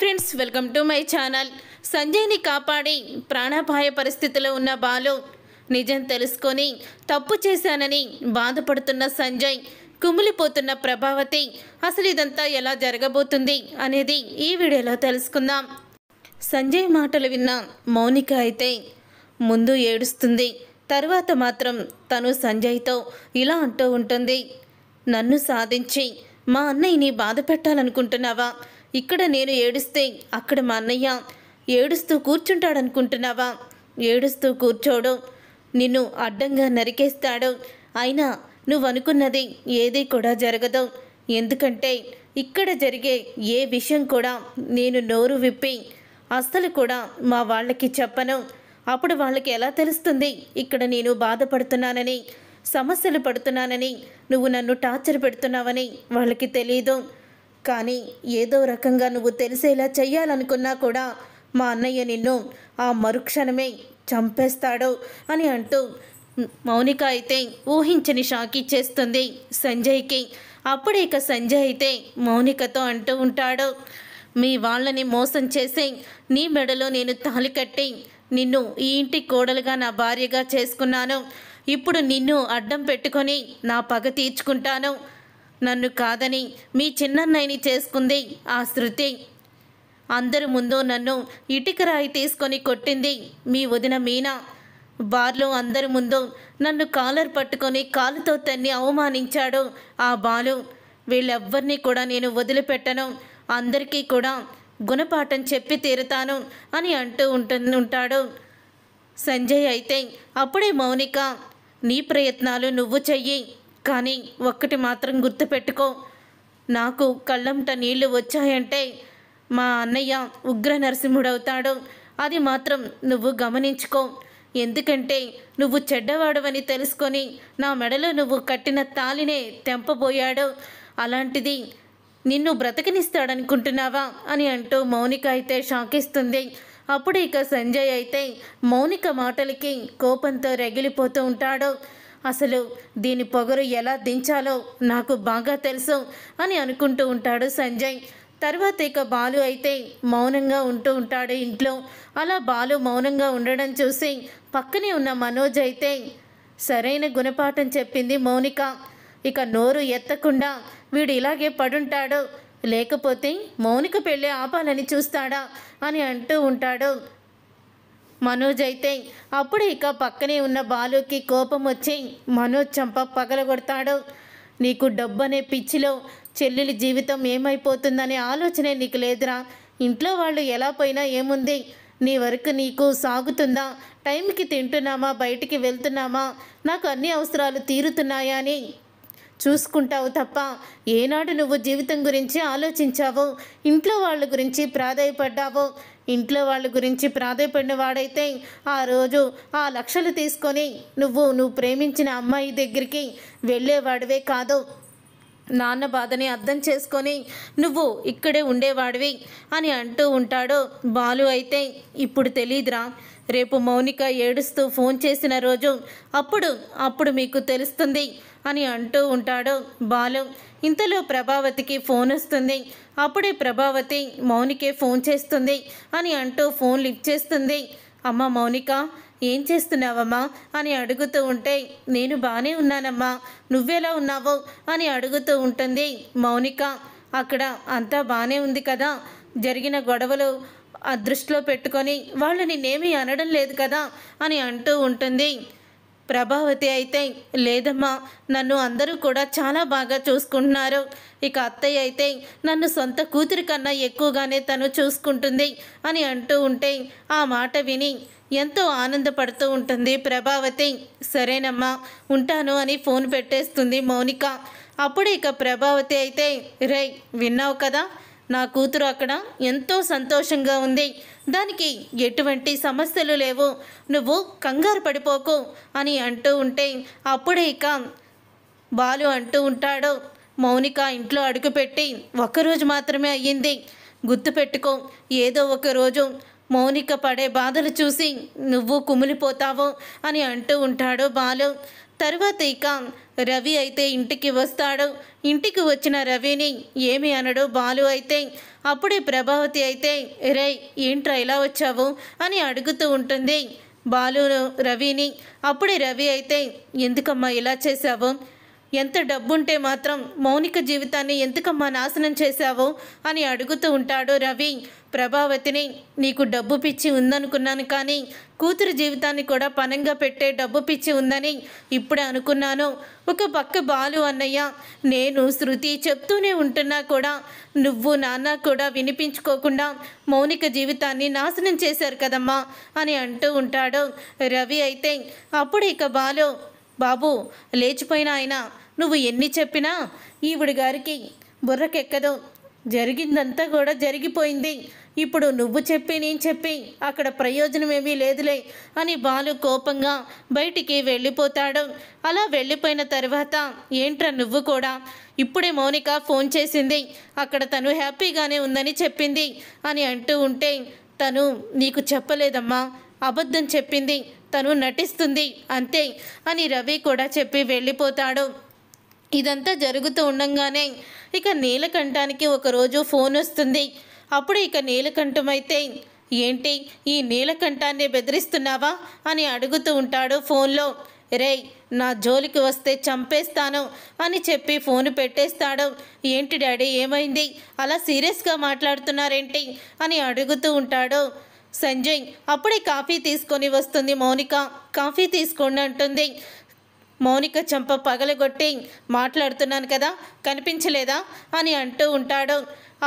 Friends, welcome to my channel. సంజయ్ని కాపాడి ప్రాణాపాయ పరిస్థితిలో ఉన్న బాలు నిజం తెలుసుకొని తప్పు చేశానని బాధపడుతున్న సంజయ్, కుమిలిపోతున్న ప్రభావతి, అసలు ఇదంతా ఎలా జరగబోతుంది అనేది ఈ వీడియోలో తెలుసుకుందాం. సంజయ్ మాటలు విన్న మౌనిక అయితే ముందు ఏడుస్తుంది. తర్వాత మాత్రం తను సంజయ్తో ఇలా అంటూ ఉంటుంది, నన్ను సాధించి మా అన్నయ్యని బాధ పెట్టాలనుకుంటున్నావా? ఇక్కడ నేను ఏడుస్తే అక్కడ మా అన్నయ్య ఏడుస్తూ కూర్చుంటాడనుకుంటున్నావా? ఏడుస్తూ కూర్చోడు, నిన్ను అడ్డంగా నరికేస్తాడు. అయినా నువ్వు అనుకున్నది ఏది కూడా జరగదు. ఎందుకంటే ఇక్కడ జరిగే ఏ విషయం కూడా నేను నోరు విప్పి అస్సలు కూడా మా వాళ్ళకి చెప్పను. అప్పుడు వాళ్ళకి ఎలా తెలుస్తుంది ఇక్కడ నేను బాధపడుతున్నానని, సమస్యలు పడుతున్నానని, నువ్వు నన్ను టార్చర్ పెడుతున్నావని వాళ్ళకి తెలియదు. కానీ ఏదో రకంగా నువ్వు తెలిసేలా చెయ్యాలనుకున్నా కూడా మా అన్నయ్య నిన్ను ఆ మరుక్షణమే చంపేస్తాడు అని అంటూ మౌనిక అయితే ఊహించని షాక్ ఇచ్చేస్తుంది సంజయ్కి. అప్పుడే ఇక సంజయ్ అయితే మౌనికతో అంటూ ఉంటాడు, మీ వాళ్ళని మోసం చేసి నీ మెడలో నేను తాళి కట్టి నిన్ను ఈ ఇంటి కోడలుగా నా భార్యగా చేసుకున్నాను. ఇప్పుడు నిన్ను అడ్డం పెట్టుకొని నా పగ తీర్చుకుంటాను. నన్ను కాదని మీ చిన్నన్నయ్యని చేసుకుంది ఆ శృతి. అందరి ముందు నన్ను ఇటుకరాయి తీసుకొని కొట్టింది మీ వదిన మీనా. బార్లో అందరి ముందు నన్ను కాలర్ పట్టుకొని కాలుతో తన్ని అవమానించాడు ఆ బాలు. వీళ్ళెవ్వరినీ కూడా నేను వదిలిపెట్టను, అందరికీ కూడా గుణపాఠం చెప్పి తీరుతాను అని అంటూ ఉంటాడు సంజయ్. అయితే అప్పుడే మౌనిక, నీ ప్రయత్నాలు నువ్వు చెయ్యి, కానీ ఒక్కటి మాత్రం గుర్తుపెట్టుకో, నాకు కళ్ళంట నీళ్లు వచ్చాయంటే మా అన్నయ్య ఉగ్ర నరసింహుడవుతాడు. అది మాత్రం నువ్వు గమనించుకో. ఎందుకంటే నువ్వు చెడ్డవాడవని తెలుసుకొని నా మెడలో నువ్వు కట్టిన తాలినే తెంపబోయాడు. అలాంటిది నిన్ను బ్రతకనిస్తాడనుకుంటున్నావా అని అంటూ మౌనిక అయితే షాకిస్తుంది. అప్పుడు ఇక సంజయ్ అయితే మౌనిక మాటలకి కోపంతో రగిలిపోతూ ఉంటాడు. అసలు దీని పొగరు ఎలా దించాలో నాకు బాగా తెలుసు అని అనుకుంటూ ఉంటాడు సంజయ్. తర్వాత ఇక బాలు అయితే మౌనంగా ఉంటూ ఉంటాడు ఇంట్లో. అలా బాలు మౌనంగా ఉండడం చూసి పక్కనే ఉన్న మనోజ్ అయితే, సరైన గుణపాఠం చెప్పింది మౌనిక, ఇక నోరు ఎత్తకుండా వీడు ఇలాగే పడుంటాడు, లేకపోతే మౌనిక పెళ్ళి ఆపాలని చూస్తాడా అని అంటూ ఉంటాడు మనోజ్ అయితే. అప్పుడు ఇక పక్కనే ఉన్న బాలుకి కోపం వచ్చి మనోజ్ చంప పగలగొడతాడు. నీకు డబ్బనే పిచ్చిలో చెల్లెలి జీవితం ఏమైపోతుందనే ఆలోచనే నీకు లేదురా. ఇంట్లో వాళ్ళు ఎలా పోయినా ఏముంది, నీ వరకు నీకు సాగుతుందా? టైంకి తింటున్నామా, బయటికి వెళ్తున్నామా, నాకు అన్ని అవసరాలు తీరుతున్నాయా అని చూసుకుంటావు తప్ప ఏనాడు నువ్వు జీవితం గురించి ఆలోచించావు? ఇంట్లో వాళ్ళ గురించి ప్రాధాయపడ్డావు. ఇంట్లో వాళ్ళ గురించి ప్రాధాయపడిన వాడైతే ఆ రోజు ఆ లక్షలు తీసుకొని నువ్వు ప్రేమించిన అమ్మాయి దగ్గరికి వెళ్ళేవాడివే కాదు. నాన్న బాధని అర్థం చేసుకొని నువ్వు ఇక్కడే ఉండేవాడివి అని అంటూ ఉంటాడు బాలు. అయితే ఇప్పుడు తెలీదురా, రేపు మౌనిక ఏడుస్తూ ఫోన్ చేసిన రోజు అప్పుడు మీకు తెలుస్తుంది అని అంటూ ఉంటాడు బాలు. ఇంతలో ప్రభావతికి ఫోన్ వస్తుంది. అప్పుడే ప్రభావతి మౌనికే ఫోన్ చేస్తుంది అని అంటూ ఫోన్ లిఫ్ట్ చేస్తుంది. అమ్మ మౌనిక, ఏం చేస్తున్నావమ్మా అని అడుగుతూ ఉంటే, నేను బాగానే ఉన్నానమ్మా, నువ్వెలా ఉన్నావు అని అడుగుతూ ఉంటుంది మౌనిక. అక్కడ అంతా బాగానే ఉంది కదా, జరిగిన గొడవలు ఆ దృష్టిలో పెట్టుకొని వాళ్ళు నిన్నేమీ అనడం లేదు కదా అని అంటూ ఉంటుంది ప్రభావతి. అయితే లేదమ్మా, నన్ను అందరూ కూడా చాలా బాగా చూసుకుంటున్నారు. ఇక అత్తయ్య అయితే నన్ను సొంత కూతురి కన్నా ఎక్కువగానే తను చూసుకుంటుంది అని అంటూ ఉంటే ఆ మాట విని ఎంతో ఆనందపడుతూ ఉంటుంది ప్రభావతి. సరేనమ్మా, ఉంటాను అని ఫోన్ పెట్టేస్తుంది మౌనిక. అప్పుడు ఇక ప్రభావతి అయితే, రేయ్ విన్నావు కదా, నా కూతురు అక్కడ ఎంతో సంతోషంగా ఉంది, దానికి ఎటువంటి సమస్యలు లేవు, నువ్వు కంగారు పడిపోకు అని అంటూ ఉంటే అప్పుడే ఇక బాలు అంటూ ఉంటాడు, మౌనిక ఇంట్లో అడుగుపెట్టి ఒక్కరోజు మాత్రమే అయ్యింది, గుర్తుపెట్టుకో, ఏదో ఒకరోజు మౌనిక పడే బాధలు చూసి నువ్వు కుమిలిపోతావు అని అంటూ ఉంటాడు బాలు. తర్వాత ఇక రవి అయితే ఇంటికి వస్తాడు. ఇంటికి వచ్చిన రవిని ఏమి అనడు బాలు అయితే. అప్పుడే ప్రభావతి అయితే రే ఏంట్రా ఇలా వచ్చావు అని అడుగుతూ ఉంటుంది బాలు రవిని. అప్పుడే రవి అయితే ఎందుకమ్మా ఇలా చేశావు, ఎంత డబ్బుంటే మాత్రం మౌనిక జీవితాన్ని ఎందుకమ్మా నాశనం చేశావు అని అడుగుతూ ఉంటాడు రవి ప్రభావతిని. నీకు డబ్బు పిచ్చి ఉందనుకున్నాను, కానీ కూతురు జీవితాన్ని కూడా పనంగా పెట్టే డబ్బు పిచ్చి ఉందని ఇప్పుడే అనుకున్నాను. ఒక పక్క బాలు అన్నయ్య నేను శృతి చెప్తూనే ఉంటున్నా కూడా నువ్వు నాన్న కూడా వినిపించుకోకుండా మౌనిక జీవితాన్ని నాశనం చేశారు కదమ్మా అని అంటూ ఉంటాడు రవి అయితే. అప్పుడు ఇక బాలు బాబు లేచిపోయిన ఆయన నువ్వు ఎన్ని చెప్పినా ఈవిడ గారికి బుర్రకెక్కదు, జరిగిందంతా కూడా జరిగిపోయింది, ఇప్పుడు నువ్వు చెప్పి నేను చెప్పి అక్కడ ప్రయోజనం ఏమీ లేదులే అని బాలు కోపంగా బయటికి వెళ్ళిపోతాడు. అలా వెళ్ళిపోయిన తర్వాత ఏంట్రా నువ్వు కూడా, ఇప్పుడే మౌనిక ఫోన్ చేసింది, అక్కడ తను హ్యాపీగానే ఉందని చెప్పింది అని అంటూ ఉంటే తను నీకు చెప్పలేదమ్మా, అబద్ధం చెప్పింది, తను నటిస్తుంది అంతే అని రవి కూడా చెప్పి వెళ్ళిపోతాడు. ఇదంతా జరుగుతూ ఉండంగానే ఇక నీలకంఠానికి ఒకరోజు ఫోన్ వస్తుంది. అప్పుడు ఇక నీలకంఠం అయితే ఏంటి ఈ నీలకంఠాన్ని బెదిరిస్తున్నావా అని అడుగుతూ ఉంటాడు ఫోన్లో. రేయ్ నా జోలికి వస్తే చంపేస్తాను అని చెప్పి ఫోన్ పెట్టేస్తాడు. ఏంటి డాడీ ఏమైంది, అలా సీరియస్గా మాట్లాడుతున్నారేంటి అని అడుగుతూ ఉంటాడు సంజయ్. అప్పుడే కాఫీ తీసుకొని వస్తుంది మౌనిక. కాఫీ తీసుకోండి అంటుంది. మౌనిక చెంప పగలగొట్టి మాట్లాడుతున్నాను కదా కనిపించలేదా అని అంటూ ఉంటాడు.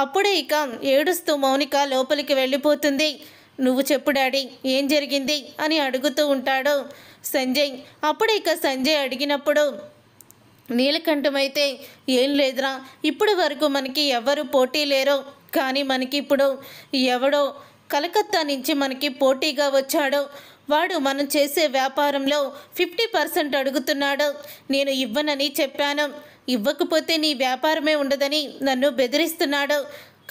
అప్పుడే ఇక ఏడుస్తూ మౌనిక లోపలికి వెళ్ళిపోతుంది. నువ్వు చెప్పు డాడీ ఏం జరిగింది అని అడుగుతూ ఉంటాడు సంజయ్. అప్పుడే ఇక సంజయ్ అడిగినప్పుడు నీలకంఠమైతే ఏం లేదురా, ఇప్పటి వరకు మనకి ఎవరు పోటీ లేరు, కానీ మనకి ఇప్పుడు ఎవడో కలకత్తా నుంచి మనకి పోటీగా వచ్చాడు. వాడు మనం చేసే వ్యాపారంలో 50% అడుగుతున్నాడు. నేను ఇవ్వనని చెప్పాను, ఇవ్వకపోతే నీ వ్యాపారమే ఉండదని నన్ను బెదిరిస్తున్నాడు.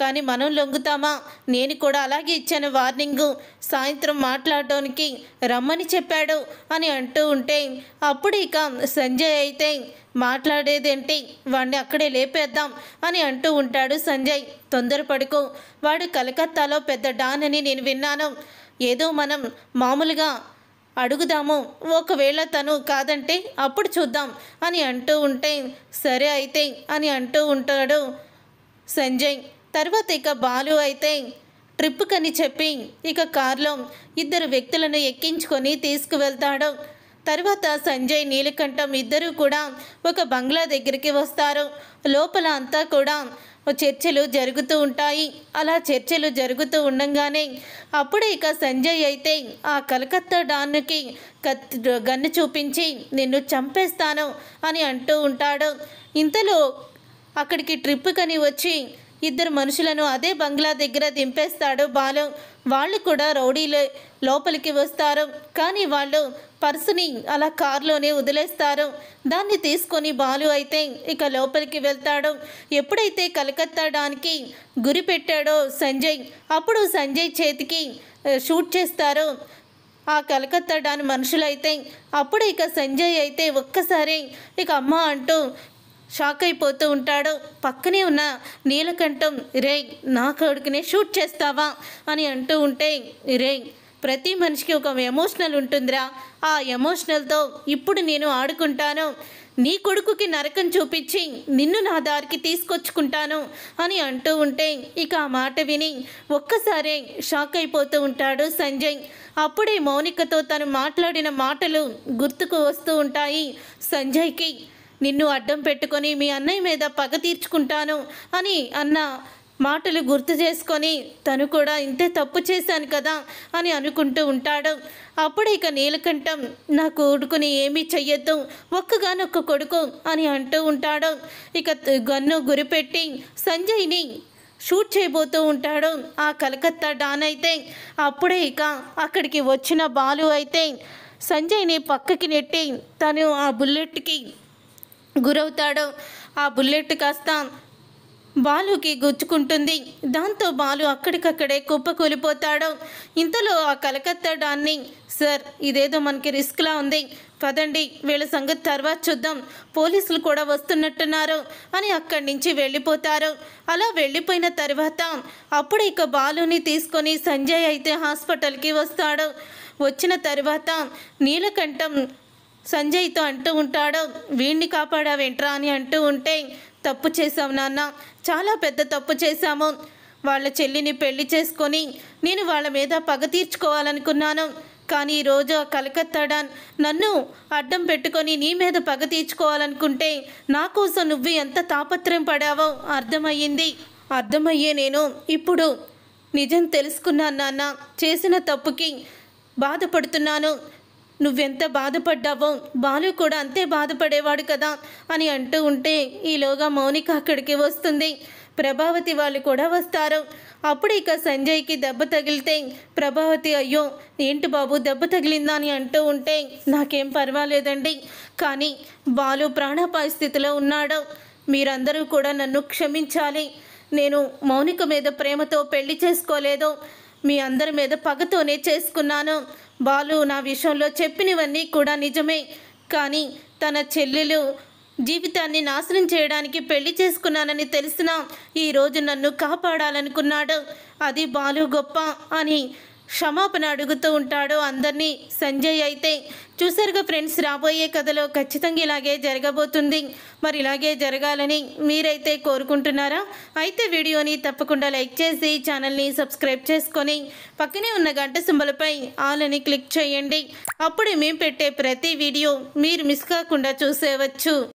కానీ మనం లొంగుతామా, నేను కూడా అలాగే ఇచ్చాను వార్నింగు, సాయంత్రం మాట్లాడడానికి రమ్మని చెప్పాడు అని అంటూ ఉంటే అప్పుడు ఇక సంజయ్ అయితే మాట్లాడేదేంటి, వాడిని అక్కడే లేపేద్దాం అని అంటూ ఉంటాడు సంజయ్. తొందరపడుకో, వాడు కలకత్తాలో పెద్ద డాన్ అని నేను విన్నాను, ఏదో మనం మామూలుగా అడుగుదాము, ఒకవేళ తను కాదంటే అప్పుడు చూద్దాం అని అంటూ ఉంటే సరే అయితే అని అంటూ ఉంటాడు సంజయ్. తర్వాత ఇక బాలు అయితే ట్రిప్పుకని చెప్పి ఇక కారులో ఇద్దరు వ్యక్తులను ఎక్కించుకొని తీసుకువెళ్తాడు. తర్వాత సంజయ్ నీలకంఠం ఇద్దరూ కూడా ఒక బంగ్లా దగ్గరికి వస్తారు. లోపల అంతా కూడా చర్చలు జరుగుతూ ఉంటాయి. అలా చర్చలు జరుగుతూ ఉండంగానే అప్పుడే ఇక సంజయ్ అయితే ఆ కలకత్తా డాన్కి గన్ను చూపించి నిన్ను చంపేస్తాను అని అంటూ ఉంటాడు. ఇంతలో అక్కడికి ట్రిప్పుకని వచ్చి ఇద్దరు మనుషులను అదే బంగ్లా దగ్గర దింపేస్తాడు బాలు. వాళ్ళు కూడా రౌడీలే లోపలికి వస్తారు, కానీ వాళ్ళు పర్సుని అలా కారులోనే వదిలేస్తారు. దాన్ని తీసుకొని బాలు అయితే ఇక లోపలికి వెళ్తాడు. ఎప్పుడైతే కలకత్తా డాన్కి గురి పెట్టాడో సంజయ్, అప్పుడు సంజయ్ చేతికి షూట్ చేస్తారు ఆ కలకత్తా డాన్ మనుషులైతే. అప్పుడు ఇక సంజయ్ అయితే ఒక్కసారి ఇక అమ్మ అంటూ షాక్ అయిపోతూ ఉంటాడు. పక్కనే ఉన్న నీలకంఠం రే నా కొడుకునే షూట్ చేస్తావా అని అంటూ ఉంటే రే ప్రతి మనిషికి ఒక ఎమోషనల్ ఉంటుందిరా, ఆ ఎమోషనల్తో ఇప్పుడు నేను ఆడుకుంటాను, నీ కొడుకుకి నరకం చూపించి నిన్ను నా దారికి తీసుకొచ్చుకుంటాను అని అంటూ ఉంటే ఇక ఆ మాట విని ఒక్కసారి షాక్ అయిపోతూ ఉంటాడు సంజయ్. అప్పుడే మౌనికతో తను మాట్లాడిన మాటలు గుర్తుకు వస్తూ ఉంటాయి సంజయ్కి. నిన్ను అడ్డం పెట్టుకొని మీ అన్నయ్య మీద పగ తీర్చుకుంటాను అని అన్న మాటలు గుర్తు చేసుకొని తను కూడా ఇంతే తప్పు చేశాను కదా అని అనుకుంటూ ఉంటాడు. అప్పుడు ఇక నీలకంఠం నా కొడుకుని ఏమీ చెయ్యొద్దు, ఒక్కగానొక్క కొడుకు అని అంటూ ఉంటాడు. ఇక గన్ను గురిపెట్టి సంజయ్ని షూట్ చేయబోతూ ఉంటాడు ఆ కలకత్తా డాన్ అయితే. అప్పుడే ఇక అక్కడికి వచ్చిన బాలు అయితే సంజయ్ని పక్కకి నెట్టి తను ఆ బుల్లెట్కి గురవుతాడు. ఆ బుల్లెట్ కాస్త బాలుకి గుచ్చుకుంటుంది. దాంతో బాలు అక్కడికక్కడే కుప్పకూలిపోతాడు. ఇంతలో ఆ కలకత్తా డాన్ని, సార్ ఇదేదో మనకి రిస్క్లా ఉంది, పదండి వీళ్ళ సంగతి తర్వాత చూద్దాం, పోలీసులు కూడా వస్తున్నట్టున్నారు అని అక్కడి నుంచి వెళ్ళిపోతారు. అలా వెళ్ళిపోయిన తర్వాత అప్పుడు ఇక బాలుని తీసుకొని సంజయ్ అయితే హాస్పిటల్కి వస్తాడు. వచ్చిన తర్వాత నీలకంఠం సంజయ్తో అంటూ ఉంటాడు, వీణ్ణి కాపాడావేంట్రా అని అంటూ ఉంటే, తప్పు చేశావు నాన్న, చాలా పెద్ద తప్పు చేశాము. వాళ్ళ చెల్లిని పెళ్లి చేసుకొని నేను వాళ్ళ మీద పగ తీర్చుకోవాలనుకున్నాను. కానీ ఈరోజు ఆ కలకత్తా డాన్ నన్ను అడ్డం పెట్టుకొని నీ మీద పగ తీర్చుకోవాలనుకుంటే నా కోసం నువ్వు ఎంత తాపత్రయం పడావో అర్థమయ్యే నేను ఇప్పుడు నిజం తెలుసుకున్నాను నాన్న. చేసిన తప్పుకి బాధపడుతున్నాను. నువ్వెంత బాధపడ్డావో బాలు కూడా అంతే బాధపడేవాడు కదా అని అంటూ ఉంటే, ఈలోగా మౌనిక అక్కడికి వస్తుంది. ప్రభావతి వాళ్ళు కూడా వస్తారు. అప్పుడు ఇక సంజయ్కి దెబ్బ తగిలితే ప్రభావతి, అయ్యో ఏంటి బాబు దెబ్బ తగిలిందా అని అంటూ ఉంటే, నాకేం పర్వాలేదండి, కానీ బాలు ప్రాణాపాయ స్థితిలో ఉన్నాడు, మీరందరూ కూడా నన్ను క్షమించాలి. నేను మౌనిక మీద ప్రేమతో పెళ్లి చేసుకోలేదు, మీ అందరి మీద పగతోనే చేసుకున్నాను. బాలు నా విషయంలో చెప్పినవన్నీ కూడా నిజమే, కానీ తన చెల్లెలు జీవితాన్ని నాశనం చేయడానికి పెళ్లి చేసుకున్నానని తెలిసినా ఈరోజు నన్ను కాపాడాలనుకున్నాడు, అది బాలు గొప్ప అని క్షమాపణ అడుగుతూ ఉంటాడు అందరినీ సంజయ్. అయితే చూసారుగా ఫ్రెండ్స్, రాబోయే కథలో ఖచ్చితంగా ఇలాగే జరగబోతుంది. మరి ఇలాగే జరగాలని మీరైతే కోరుకుంటున్నారా? అయితే వీడియోని తప్పకుండా లైక్ చేసి ఛానల్ని సబ్స్క్రైబ్ చేసుకొని పక్కనే ఉన్న గంట సింబల్పై ఆల్ అని క్లిక్ చేయండి. అప్పుడే మేము పెట్టే ప్రతి వీడియో మీరు మిస్ కాకుండా చూసేవచ్చు.